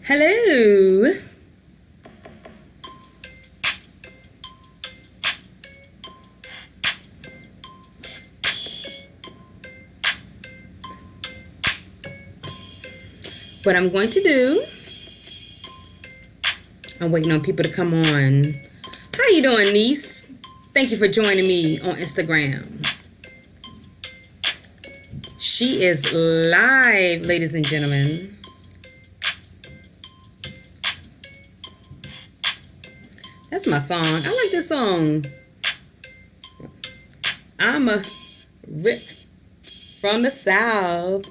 Hello. What I'm going to do, I'm waiting on people to come on. How you doing, niece? Thank you for joining me on Instagram. She is live, ladies and gentlemen. That's my song. I like this song. I'm a rip from the South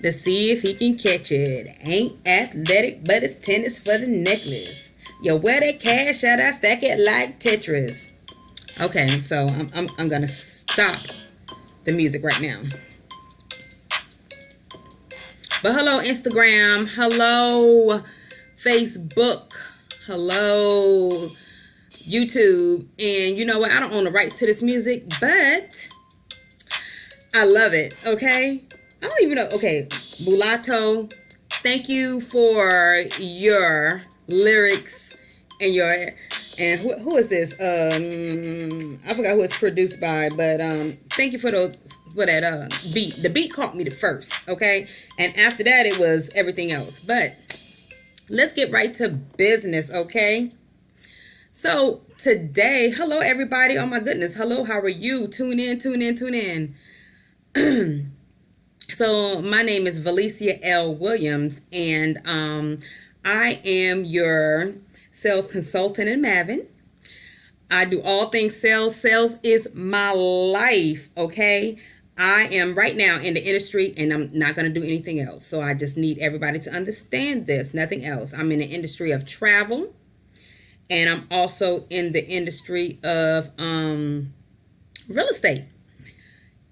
to see if he can catch it. Ain't athletic, but it's tennis for the necklace. You wear that cash out, I stack it like Tetris. Okay, so I'm gonna stop the music right now. But hello Instagram, hello Facebook, hello YouTube, and you know what? I don't own the rights to this music, but I love it. Okay, I don't even know. Okay, Mulatto, thank you for your lyrics and your who is this? I forgot who it's produced by, but thank you for those for that beat. The beat caught me the first, okay, and after that it was everything else. But let's get right to business, okay? So today, hello everybody. Oh my goodness, hello. How are you? Tune in. So my name is Valicia L. Williams, and I am your sales consultant in Mavin. I do all things sales. Sales is my life, okay? I am right now in the industry, and I'm not going to do anything else. So I just need everybody to understand this, nothing else. I'm in the industry of travel, and I'm also in the industry of real estate.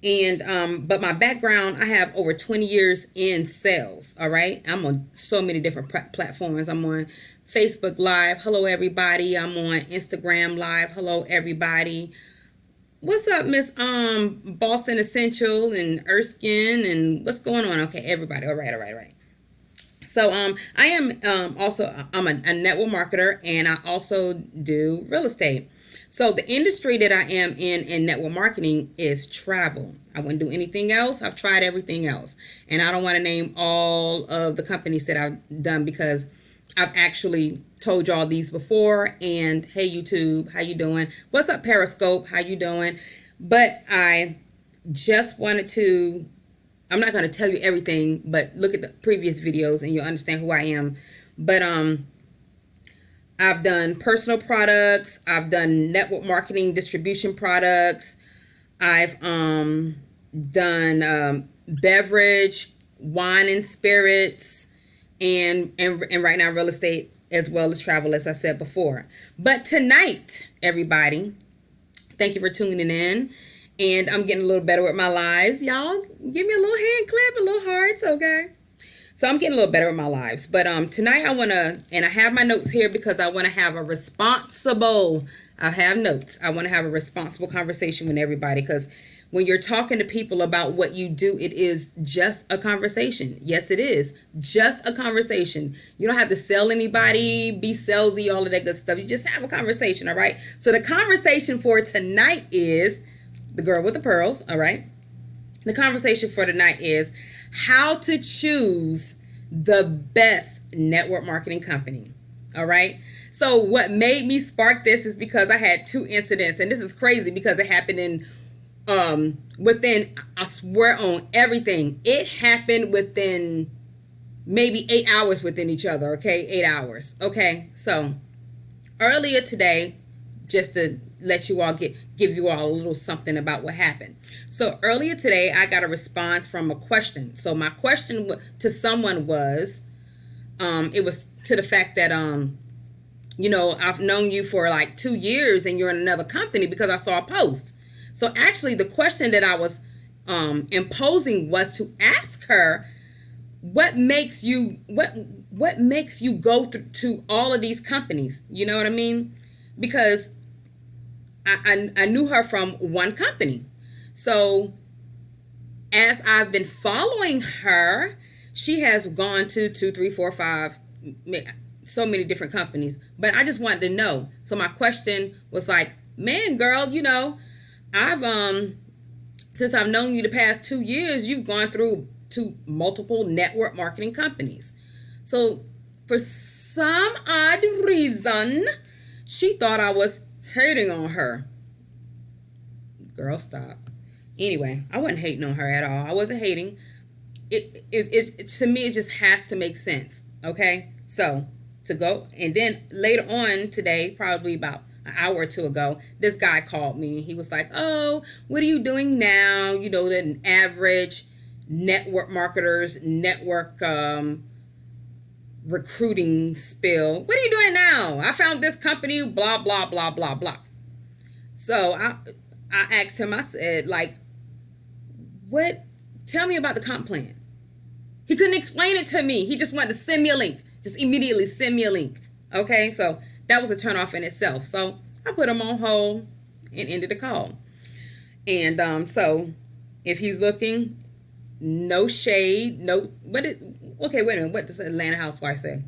And but my background, I have over 20 years in sales. All right, I'm on so many different platforms. I'm on Facebook Live, hello everybody. I'm on Instagram Live, hello everybody. What's up, Miss Boston Essential and Erskine, and what's going on? Okay, everybody. All right. So I am also I'm a network marketer, and I also do real estate. So the industry that I am in network marketing is travel. I wouldn't do anything else. I've tried everything else, and I don't want to name all of the companies that I've done because I've actually told y'all these before. And hey YouTube, how you doing? What's up Periscope? How you doing? But I just wanted to, I'm not going to tell you everything, but look at the previous videos and you'll understand who I am. But I've done personal products, I've done network marketing distribution products, I've done beverage, wine and spirits, and right now real estate as well as travel, as I said before. But tonight, everybody, thank you for tuning in. And I'm getting a little better with my lives. Y'all give me a little hand clap, a little hearts, okay? So I'm getting a little better with my lives. But tonight I want to, and I have my notes here because I want to have a responsible, I have notes. I want to have a responsible conversation with everybody, because when you're talking to people about what you do, it is just a conversation. Yes, it is. Just a conversation. You don't have to sell anybody, be salesy, all of that good stuff. You just have a conversation, all right? So the conversation for tonight is the girl with the pearls, all right? The conversation for tonight is how to choose the best network marketing company. All right. So what made me spark this is because I had two incidents, and this is crazy because it happened in within, I swear on everything, it happened within maybe 8 hours within each other. Okay, 8 hours. Okay, so earlier today, just to let you all give you all a little something about what happened. So earlier today, I got a response from a question. So my question to someone was, it was to the fact that, you know, I've known you for like 2 years and you're in another company because I saw a post. So actually the question that I was imposing was to ask her, what makes you go to all of these companies? You know what I mean? Because I knew her from one company. So as I've been following her, She has gone to 2, 3, 4, 5, so many different companies. But I just wanted to know. So my question was like, man, girl, I've since I've known you the past 2 years, you've gone through to multiple network marketing companies. So for some odd reason, she thought I was hating on her. Girl, stop. Anyway, I wasn't hating on her at all. I wasn't hating. It to me, it just has to make sense. Okay, so to go, and then later on today, probably about an hour or two ago, this guy called me. He was like, "Oh, what are you doing now? The average network marketers, network recruiting spill. What are you doing now? I found this company, blah blah blah blah blah." So I asked him. I said, like, what? Tell me about the comp plan. He couldn't explain it to me. He just wanted to send me a link. Just immediately send me a link. Okay, so that was a turnoff in itself. So I put him on hold and ended the call. And so if he's looking, no shade, no. Okay, wait a minute. What does Atlanta Housewife say?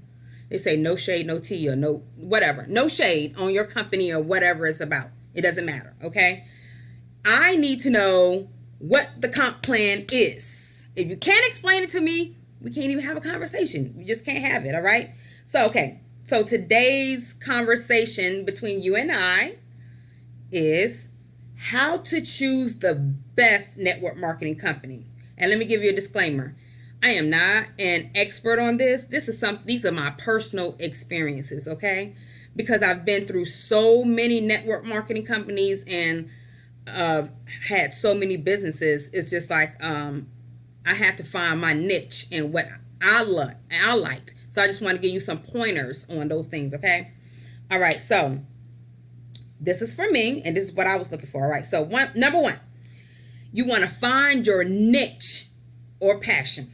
They say no shade, no tea, or no whatever. No shade on your company or whatever it's about. It doesn't matter. Okay, I need to know what the comp plan is. If you can't explain it to me, we can't even have a conversation. We just can't have it, all right? So, okay. So today's conversation between you and I is how to choose the best network marketing company. And let me give you a disclaimer. I am not an expert on this. These are my personal experiences, okay? Because I've been through so many network marketing companies and had so many businesses. It's just like I had to find my niche and what I liked. So I just want to give you some pointers on those things, okay? All right, so this is for me, and this is what I was looking for. All right, so number one, you want to find your niche or passion,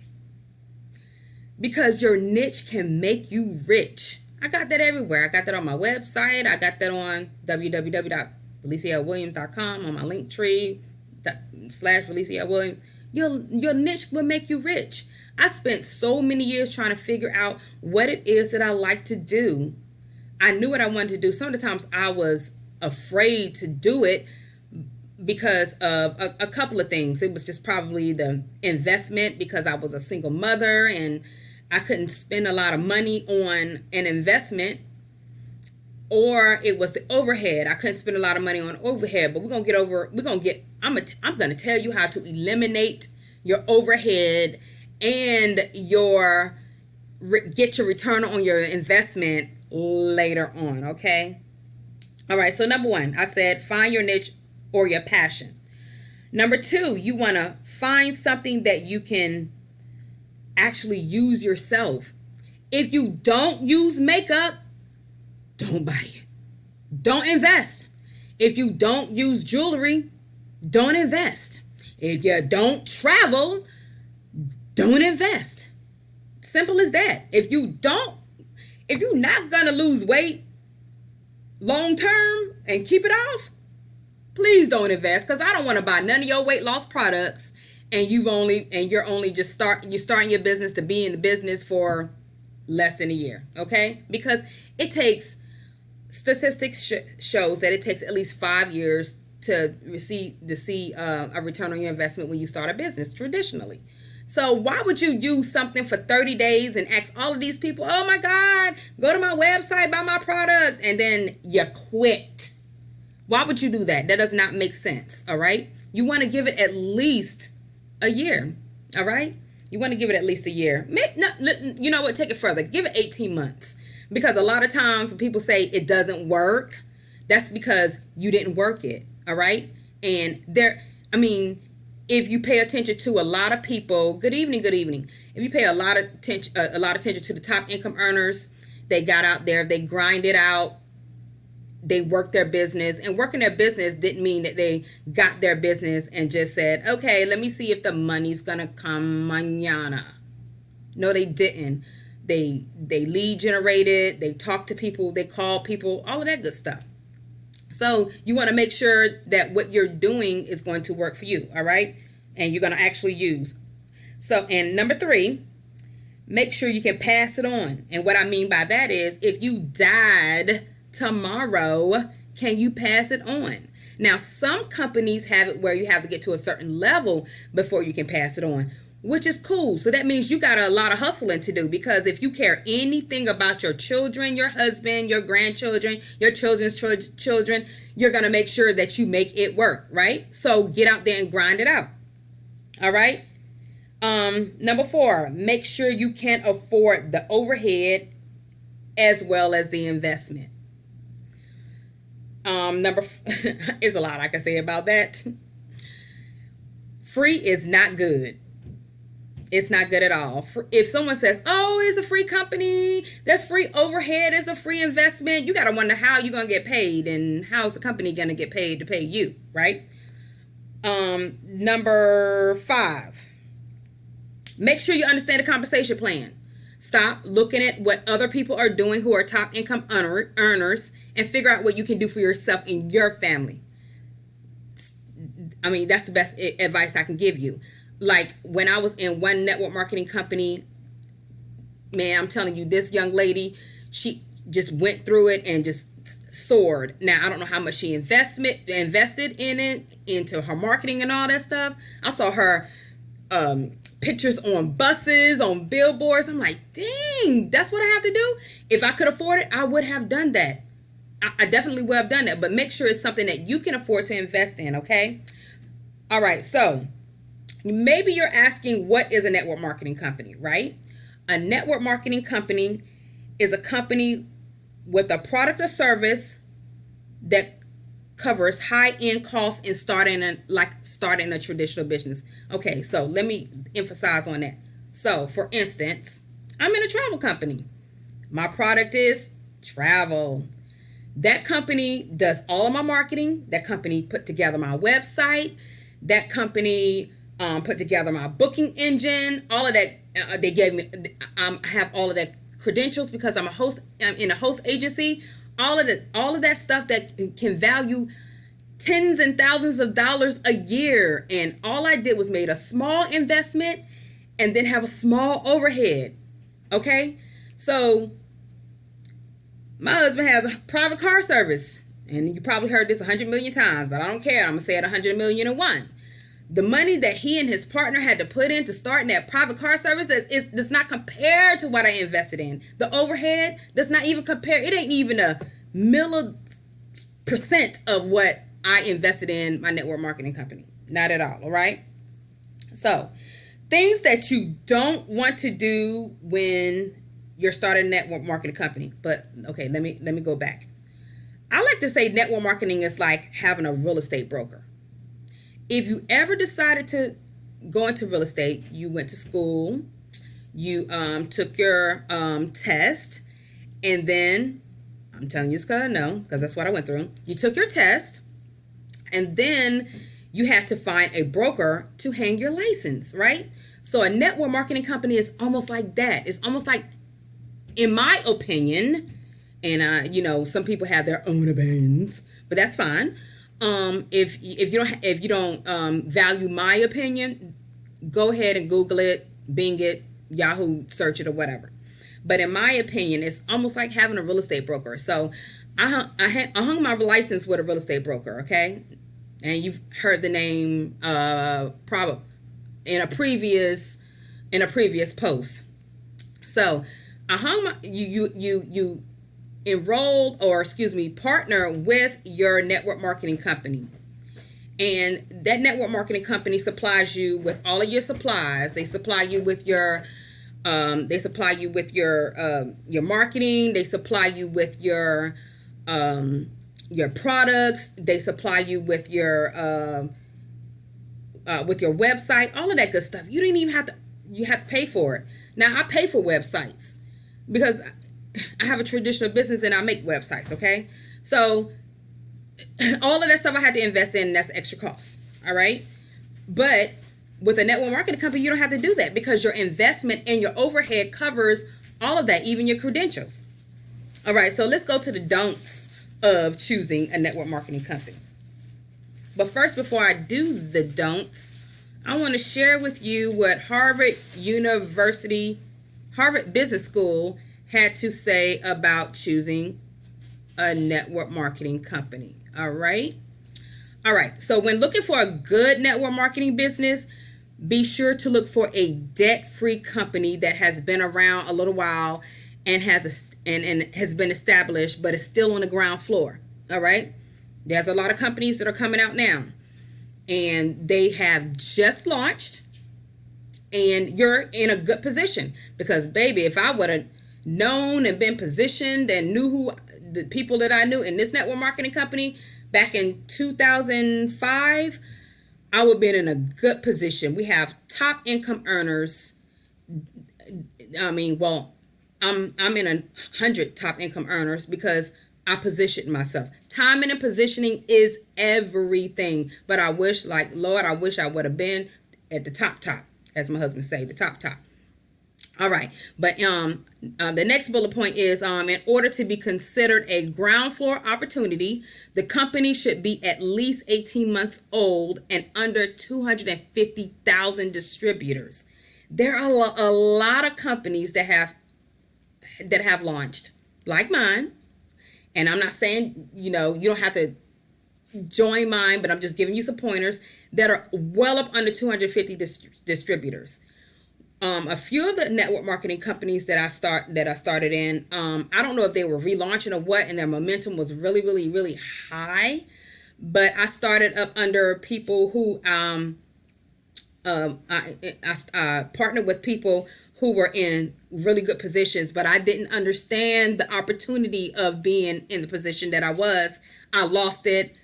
because your niche can make you rich. I got that everywhere. I got that on my website. I got that on www.ValiciaWilliams.com, on my link tree /ValiciaWilliams. Your niche will make you rich. I spent so many years trying to figure out what it is that I like to do. I knew what I wanted to do. Some of the times I was afraid to do it because of a couple of things. It was just probably the investment, because I was a single mother and I couldn't spend a lot of money on an investment, or it was the overhead. I couldn't spend a lot of money on overhead, but I'm going to tell you how to eliminate your overhead and get your return on your investment later on, okay? All right, so number one, I said find your niche or your passion. Number two, you want to find something that you can actually use yourself. If you don't use makeup, don't buy it. Don't invest. If you don't use jewelry, don't invest. If you don't travel, don't invest. Simple as that. If you're not gonna lose weight long term and keep it off, please don't invest, because I don't want to buy none of your weight loss products and you're starting your business to be in the business for less than a year, okay? Because it takes, statistics shows that it takes at least 5 years to see a return on your investment when you start a business traditionally. So why would you use something for 30 days and ask all of these people, oh my God, go to my website, buy my product, and then you quit? Why would you do that? That does not make sense, all right? You want to give it at least a year, all right? You want to give it at least a year. You know what? Take it further. Give it 18 months. Because a lot of times when people say it doesn't work, that's because you didn't work it, all right? And if you pay attention to a lot of people, good evening. If you pay a lot of attention to the top income earners, they got out there, they grind it out, they worked their business, and working their business didn't mean that they got their business and just said, okay, let me see if the money's gonna come mañana. No, they didn't. They lead generated, they talked to people, they called people, all of that good stuff. So you want to make sure that what you're doing is going to work for you, all right? And you're going to actually use. So, and number three, make sure you can pass it on. And what I mean by that is, if you died tomorrow, can you pass it on? Now, some companies have it where you have to get to a certain level before you can pass it on, which is cool. So that means you got a lot of hustling to do, because if you care anything about your children, your husband, your grandchildren, your children's children, you're going to make sure that you make it work, right? So get out there and grind it out. All right. Number 4, make sure you can afford the overhead as well as the investment. Is a lot I can say about that. Free is not good. It's not good at all. If someone says, oh, it's a free company, there's free overhead, it's a free investment, you got to wonder how you're going to get paid and how's the company going to get paid to pay you, right? Number 5, make sure you understand the compensation plan. Stop looking at what other people are doing who are top income earners and figure out what you can do for yourself and your family. I mean, that's the best advice I can give you. Like when I was in one network marketing company, man, I'm telling you, this young lady, she just went through it and just soared. Now, I don't know how much she invested in it, into her marketing and all that stuff. I saw her pictures on buses, on billboards. I'm like, dang, that's what I have to do. If I could afford it, I would have done that. I definitely would have done that. But make sure it's something that you can afford to invest in, okay? All right, so maybe you're asking, what is a network marketing company, right? A network marketing company is a company with a product or service that covers high-end costs in starting a traditional business. Okay, so let me emphasize on that. So, for instance, I'm in a travel company. My product is travel. That company does all of my marketing. That company put together my website. That company put together my booking engine. All of that, they gave me. I have all of that credentials because I'm in a host agency. All of that stuff that can value tens and thousands of dollars a year. And all I did was made a small investment and then have a small overhead. Okay? So my husband has a private car service. And you probably heard this 100 million times, but I don't care. I'm going to say it 100 million and one. The money that he and his partner had to put in to start that private car service does not compare to what I invested in. The overhead does not even compare. It ain't even a milli% of what I invested in my network marketing company. Not at all right? So, things that you don't want to do when you're starting a network marketing company. But, okay, let me go back. I like to say network marketing is like having a real estate broker. If you ever decided to go into real estate, you went to school, you took your test, and then, I'm telling you this because I know, because that's what I went through. You took your test, and then you had to find a broker to hang your license, right? So a network marketing company is almost like that. It's almost like, in my opinion, and some people have their own opinions, but that's fine. If you don't value my opinion, go ahead and Google it, Bing it, Yahoo, search it, or whatever. But in my opinion, it's almost like having a real estate broker. So I hung my license with a real estate broker, okay? And you've heard the name probably in a previous post. So I hung you enrolled, partner with your network marketing company. And that network marketing company supplies you with all of your supplies. They supply you with your marketing. They supply you with your products. They supply you with your website, all of that good stuff. You didn't even have to pay for it. Now I pay for websites because I have a traditional business and I make websites, okay? So all of that stuff I had to invest in, and that's extra cost, all right? But with a network marketing company, you don't have to do that because your investment and your overhead covers all of that, even your credentials. All right, so let's go to the don'ts of choosing a network marketing company. But first, before I do the don'ts, I want to share with you what Harvard Harvard Business School had to say about choosing a network marketing company. All right. All right. So when looking for a good network marketing business, be sure to look for a debt-free company that has been around a little while and has been established, but is still on the ground floor. All right. There's a lot of companies that are coming out now, and they have just launched, and you're in a good position because, baby, if I would have known and been positioned and knew who the people that I knew in this network marketing company back in 2005, I would have been in a good position. We have top income earners. I mean, well, I'm in 100 top income earners because I positioned myself. Timing and positioning is everything. But I wish, like, Lord, I wish I would have been at the top, as my husband say, the top. All right. But the next bullet point is in order to be considered a ground floor opportunity, the company should be at least 18 months old and under 250,000 distributors. There are a lot of companies that have launched, like mine. And I'm not saying, you don't have to join mine, but I'm just giving you some pointers that are well up under 250 distributors. A few of the network marketing companies that I started in, I don't know if they were relaunching or what, and their momentum was really, really, really high. But I started up under people who I partnered with people who were in really good positions, but I didn't understand the opportunity of being in the position that I was. I lost it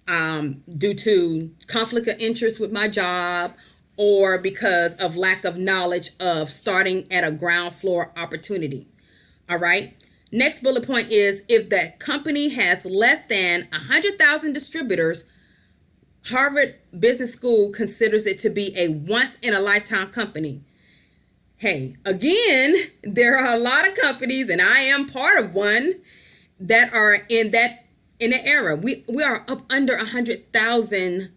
due to conflict of interest with my job, or because of lack of knowledge of starting at a ground floor opportunity. All right. Next bullet point is if the company has less than 100,000 distributors, Harvard Business School considers it to be a once in a lifetime company. Hey, again, there are a lot of companies, and I am part of one, that are in the era. We are up under 100,000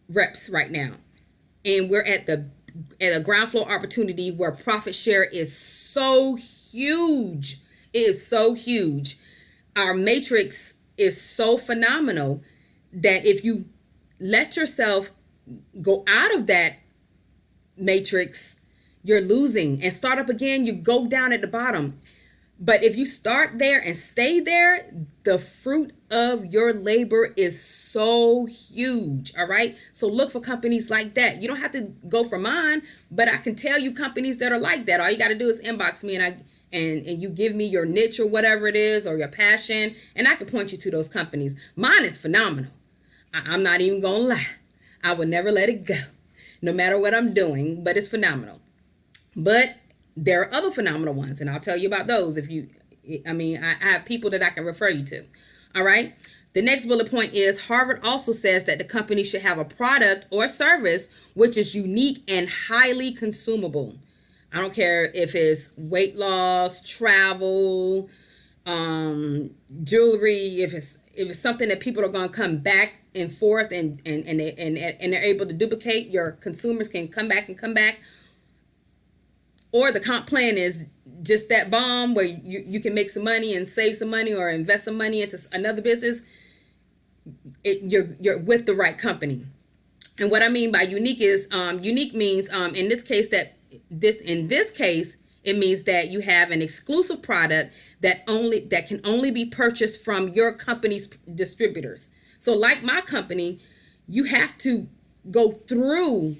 reps right now. And we're at a ground floor opportunity where profit share is so huge. It is so huge. Our matrix is so phenomenal that if you let yourself go out of that matrix, you're losing. And start up again, you go down at the bottom. But if you start there and stay there, the fruit of your labor is so huge. All right. So look for companies like that. You don't have to go for mine, but I can tell you companies that are like that. All you got to do is inbox me and you give me your niche or whatever it is, or your passion, and I can point you to those companies. Mine is phenomenal. I'm not even going to lie. I would never let it go, no matter what I'm doing, but it's phenomenal. But there are other phenomenal ones, and I'll tell you about those I have people that I can refer you to. All right. The next bullet point is Harvard also says that the company should have a product or service which is unique and highly consumable. I don't care if it's weight loss, travel, jewelry, if it's something that people are going to come back and forth and they're able to duplicate. Your consumers can come back, or the comp plan is just that bomb where you can make some money and save some money or invest some money into another business. You're with the right company. And what I mean by unique is unique means in this case it means that you have an exclusive product that can only be purchased from your company's distributors. So like my company, you have to go through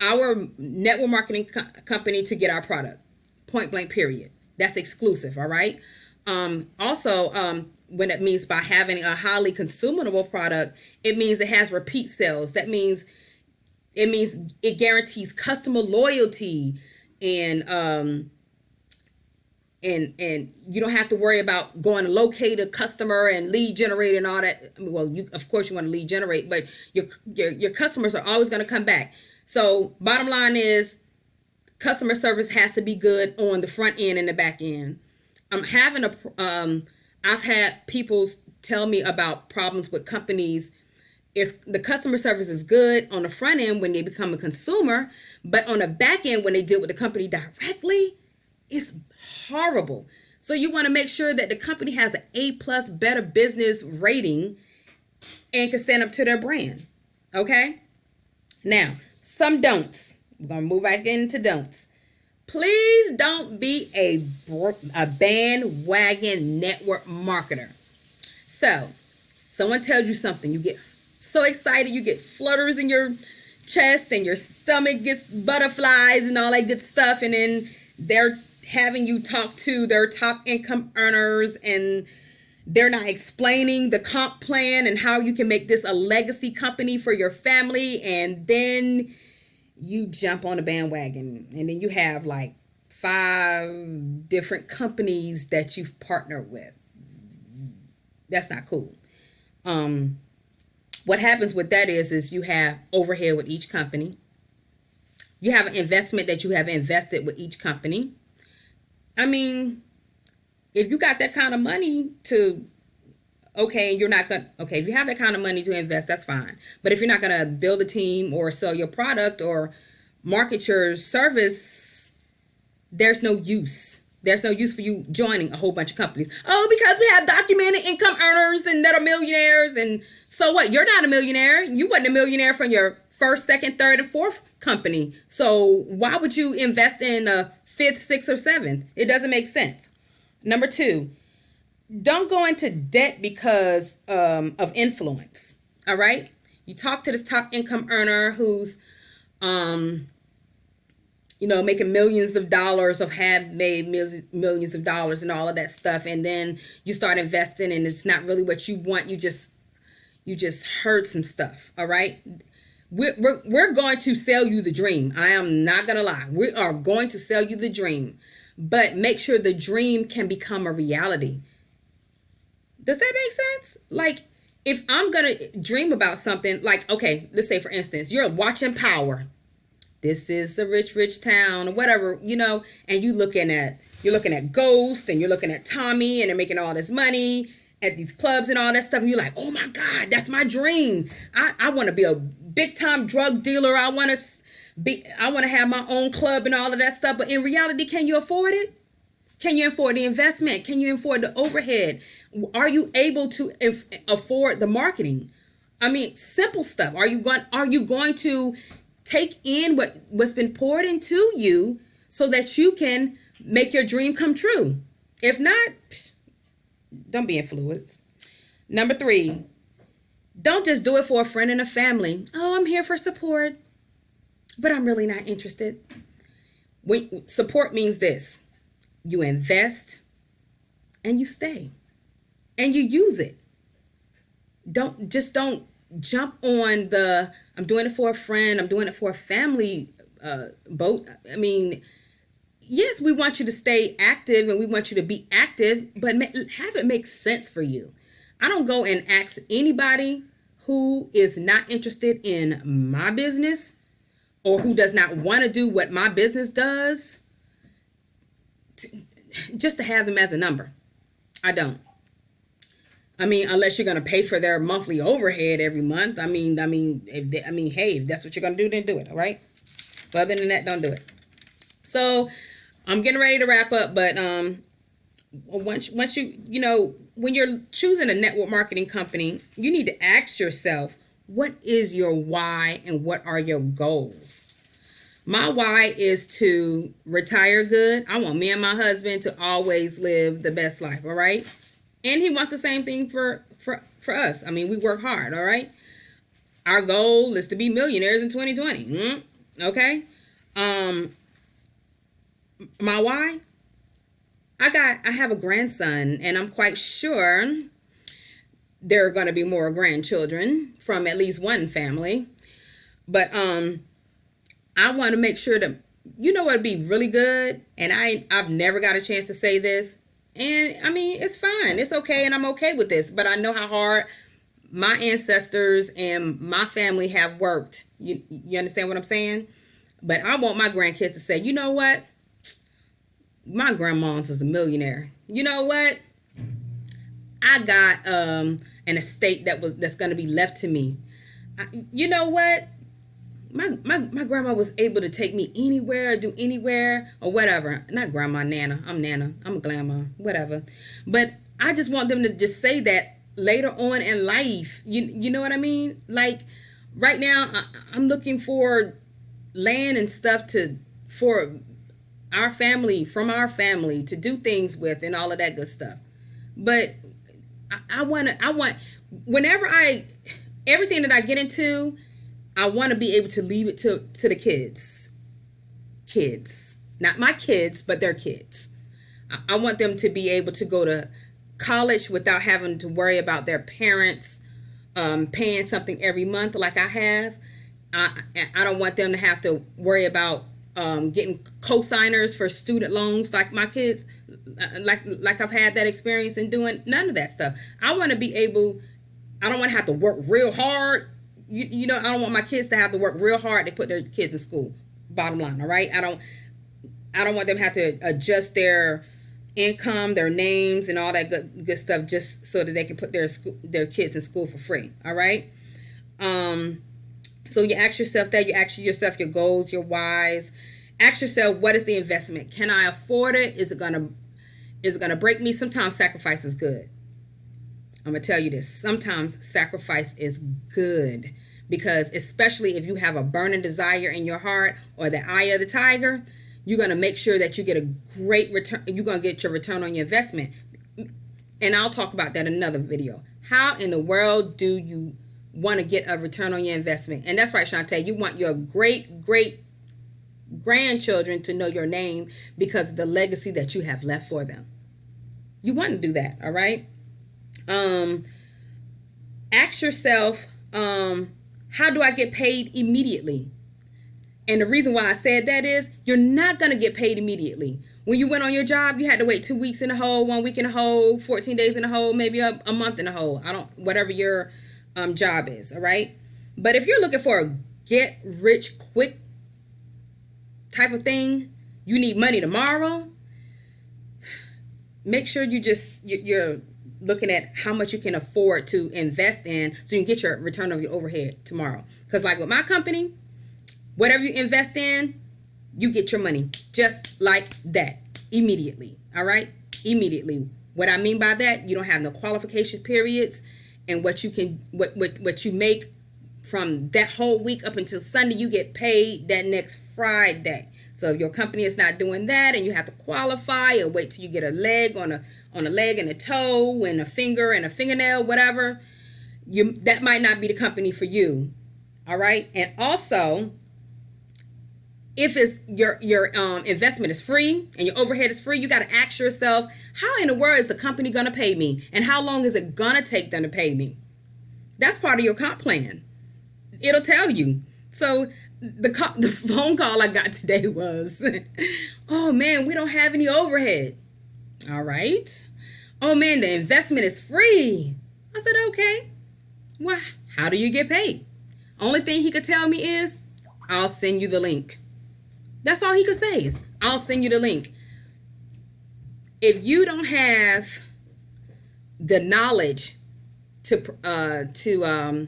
our network marketing company to get our product. Point blank, period. That's exclusive. All right. Also, when it means by having a highly consumable product, it means it has repeat sales. That means it guarantees customer loyalty, and you don't have to worry about going to locate a customer and lead generate and all that. Well, of course you want to lead generate, but your customers are always going to come back. So bottom line is customer service has to be good on the front end and the back end. I've had people tell me about problems with companies It's the customer service is good on the front end when they become a consumer, but on the back end when they deal with the company directly, it's horrible. So you want to make sure that the company has an A plus better business rating and can stand up to their brand. Okay? Now, some don'ts. We're going to move back into don'ts. Please don't be a bandwagon network marketer. So, someone tells you something, you get so excited, you get flutters in your chest and your stomach gets butterflies and all that good stuff, and then they're having you talk to their top income earners and they're not explaining the comp plan and how you can make this a legacy company for your family, and then you jump on the bandwagon and then you have like 5 different companies that you've partnered with. That's not cool. What happens with that is you have overhead with each company. You have an investment that you have invested with each company. I mean, if you got that kind of money to, okay, you're not going to, okay, if you have that kind of money to invest, that's fine. But if you're not going to build a team or sell your product or market your service, there's no use. There's no use for you joining a whole bunch of companies. Oh, because we have documented income earners and that are millionaires. And so what? You're not a millionaire. You wasn't a millionaire from your first, second, third, and fourth company. So why would you invest in a fifth, sixth, or seventh? It doesn't make sense. Number 2, don't go into debt because of influence. All right? You talk to this top income earner who's making millions of dollars, or have made millions of dollars and all of that stuff, and then you start investing and it's not really what you want. You just heard some stuff. All right? We're going to sell you the dream. I am not gonna lie. We are going to sell you the dream, but make sure the dream can become a reality. Does that make sense? Like, if I'm gonna dream about something, like, okay, let's say for instance, you're watching Power. This is a rich town or whatever, and you're looking at Ghost and you're looking at Tommy and they're making all this money at these clubs and all that stuff. And you're like, oh my God, that's my dream. I want to be a big time drug dealer. I want to have my own club and all of that stuff. But in reality, can you afford it? Can you afford the investment? Can you afford the overhead? Are you able to afford the marketing? I mean, simple stuff. Are you going to take in what's been poured into you so that you can make your dream come true? If not, don't be influenced. Number 3, don't just do it for a friend and a family. Oh, I'm here for support, but I'm really not interested. Support means this: you invest and you stay and you use it. Don't jump on the I'm doing it for a friend, I'm doing it for a family boat. I mean, yes, we want you to stay active and we want you to be active, but have it make sense for you. I don't go and ask anybody who is not interested in my business or who does not want to do what my business does just to have them as a number. I don't. I mean, unless you're going to pay for their monthly overhead every month. Hey, if that's what you're going to do, then do it. All right. But other than that, don't do it. So I'm getting ready to wrap up. But once you, when you're choosing a network marketing company, you need to ask yourself, what is your why and what are your goals? My why is to retire good. I want me and my husband to always live the best life. All right. And he wants the same thing for us. I mean, we work hard, all right? Our goal is to be millionaires in 2020. Okay? My why? I have a grandson, and I'm quite sure there are going to be more grandchildren from at least one family. But I want to make sure that, what would be really good, and I've never got a chance to say this. And I mean, it's fine. It's okay. And I'm okay with this. But I know how hard my ancestors and my family have worked. You understand what I'm saying? But I want my grandkids to say, you know what? My grandma's was a millionaire. You know what? I got an estate that's going to be left to me. You know what? My grandma was able to take me anywhere, do anywhere, or whatever. Not grandma, Nana. I'm Nana. I'm a grandma, whatever. But I just want them to just say that later on in life. You know what I mean? Like right now, I'm looking for land and stuff for our family, from our family, to do things with and all of that good stuff. But I want whenever everything that I get into, I want to be able to leave it to the kids, not my kids, but their kids. I want them to be able to go to college without having to worry about their parents paying something every month like I have. I don't want them to have to worry about getting co-signers for student loans like my kids, like I've had that experience in doing none of that stuff. I want to be able. I don't want to have to work real hard. You know, I don't want my kids to have to work real hard to put their kids in school. Bottom line, all right. I don't want them to have to adjust their income, their names, and all that good stuff just so that they can put their kids in school for free. All right. So you ask yourself that. You ask yourself your goals, your whys. Ask yourself, what is the investment? Can I afford it? Is it gonna break me? Sometimes sacrifice is good. I'm going to tell you this. Sometimes sacrifice is good, because especially if you have a burning desire in your heart or the eye of the tiger, you're going to make sure that you get a great return. You're going to get your return on your investment. And I'll talk about that in another video. How in the world do you want to get a return on your investment? And that's right, Shantae. You want your great grandchildren to know your name because of the legacy that you have left for them. You want to do that, all right? Ask yourself, how do I get paid immediately? And the reason why I said that is you're not going to get paid immediately. When you went on your job, you had to wait 2 weeks in a hole, 1 week in a hole, 14 days in a hole, maybe a month in a hole. Whatever your job is. All right. But if you're looking for a get rich quick type of thing, you need money tomorrow. Make sure you're looking at how much you can afford to invest in so you can get your return on your overhead tomorrow. Because like with my company, whatever you invest in, you get your money just like that immediately. All right? Immediately. What I mean by that, you don't have no qualification periods, and what you make from that whole week up until Sunday, you get paid that next Friday. So if your company is not doing that and you have to qualify or wait till you get a leg on a leg and a toe and a finger and a fingernail, whatever, that might not be the company for you. All right. And also, if it's your investment is free and your overhead is free, you got to ask yourself, how in the world is the company going to pay me? And how long is it going to take them to pay me? That's part of your comp plan. It'll tell you. So the phone call I got today was, oh man, we don't have any overhead. All right. Oh man, the investment is free. I said, okay. Well, how do you get paid? Only thing he could tell me is, I'll send you the link. That's all he could say is, I'll send you the link. If you don't have the knowledge to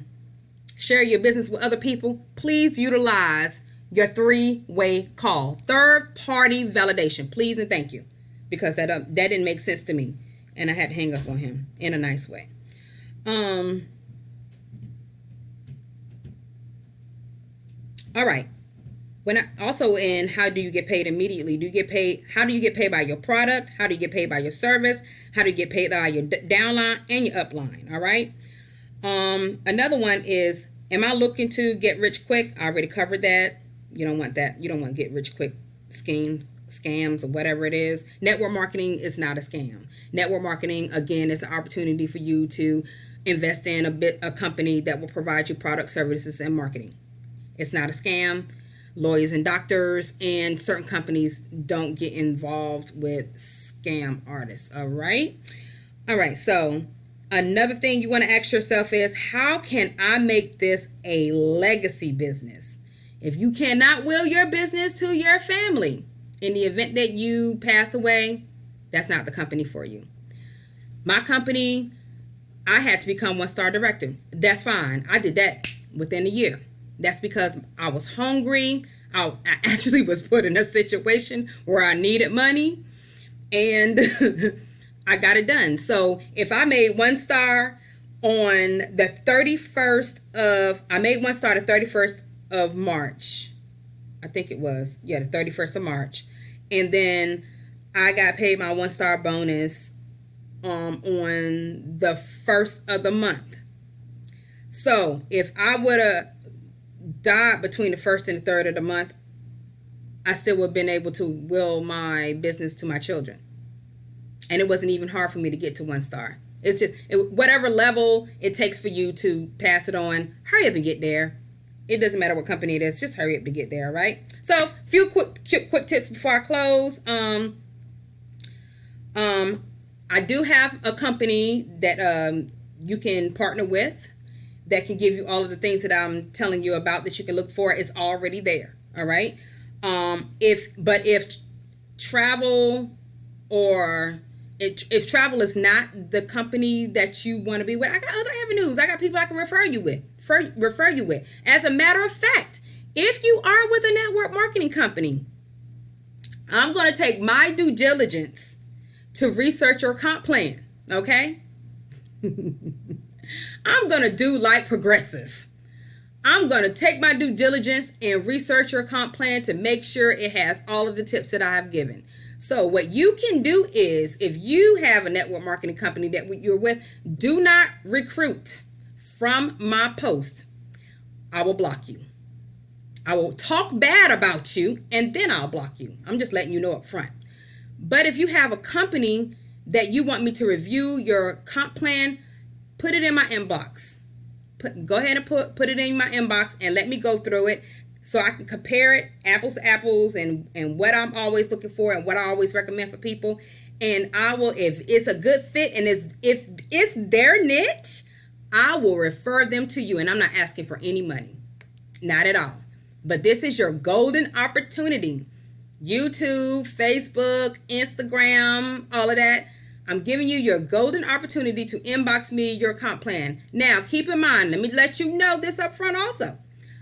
share your business with other people, please utilize your 3-way call. Third-party validation. Please and thank you. Because that didn't make sense to me. And I had to hang up on him in a nice way. All right. Also in how do you get paid immediately? How do you get paid by your product? How do you get paid by your service? How do you get paid by your downline and your upline? All right. Another one is, am I looking to get rich quick? I already covered that. You don't want that. You don't want to get rich quick scams or whatever it is. Network marketing is not a scam. Network marketing, again, is an opportunity for you to invest in a company that will provide you product, services, and marketing. It's not a scam. Lawyers and doctors and certain companies don't get involved with scam artists. All right. So another thing you want to ask yourself is, how can I make this a legacy business? If you cannot will your business to your family in the event that you pass away, that's not the company for you. My company, I had to become 1-star director. That's fine. I did that within a year. That's because I was hungry. I actually was put in a situation where I needed money, and I got it done. So if I made 1 star on the 31st of, I made 1 star the 31st of March. I think it was, yeah, the 31st of March. And then I got paid my 1 star bonus on the 1st of the month. So if I would have died between the 1st and the 3rd of the month, I still would have been able to will my business to my children. And it wasn't even hard for me to get to 1 star. It's just whatever level it takes for you to pass it on, hurry up and get there. It doesn't matter what company it is, just hurry up to get there, right? So, few quick tips before I close. I do have a company that you can partner with that can give you all of the things that I'm telling you about that you can look for. Is already there, all right? If travel or if travel is not the company that you want to be with, I got other avenues. I got people I can refer you with. As a matter of fact, if you are with a network marketing company, I'm going to take my due diligence to research your comp plan, okay? I'm going to do like Progressive. I'm going to take my due diligence and research your comp plan to make sure it has all of the tips that I have given. So what you can do is, if you have a network marketing company that you're with, do not recruit from my post. I will block you. I will talk bad about you, and then I'll block you. I'm just letting you know up front. But if you have a company that you want me to review your comp plan, put it in my inbox. Go ahead and put it in my inbox and let me go through it so I can compare it, apples to apples, and what I'm always looking for and what I always recommend for people. And I will, if it's a good fit and if it's their niche, I will refer them to you. And I'm not asking for any money. Not at all. But this is your golden opportunity. YouTube, Facebook, Instagram, all of that. I'm giving you your golden opportunity to inbox me your comp plan. Now, keep in mind, let me let you know this up front also.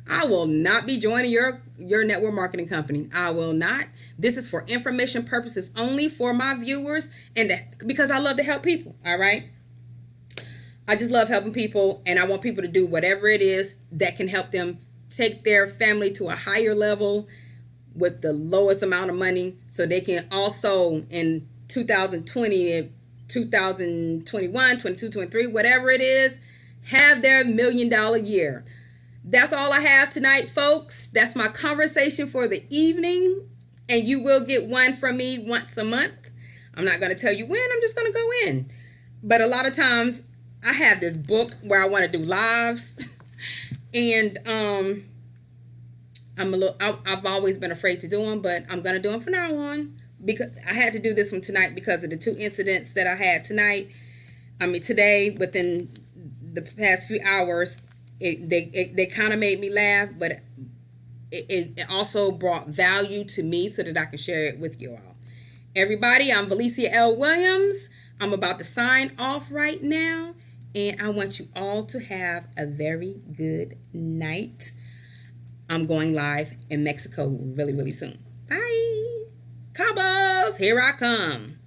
I will not be joining your network marketing company. I will not. This is for information purposes only for my viewers, and because I love to help people, all right? I just love helping people, and I want people to do whatever it is that can help them take their family to a higher level with the lowest amount of money, so they can also, in 2020, 2021, 22, 23, whatever it is, have their $1 million year. That's all I have tonight, folks. That's my conversation for the evening, and you will get one from me once a month. I'm not going to tell you when. I'm just going to go in. But a lot of times I have this book where I want to do lives, and I've always been afraid to do them, but I'm going to do them from now on, because I had to do this one tonight because of the 2 incidents that I had today, within the past few hours. They kind of made me laugh, but it also brought value to me so that I can share it with you all. Everybody, I'm Valicia L. Williams. I'm about to sign off right now, and I want you all to have a very good night. I'm going live in Mexico really, really soon. Bye. Cabos, here I come.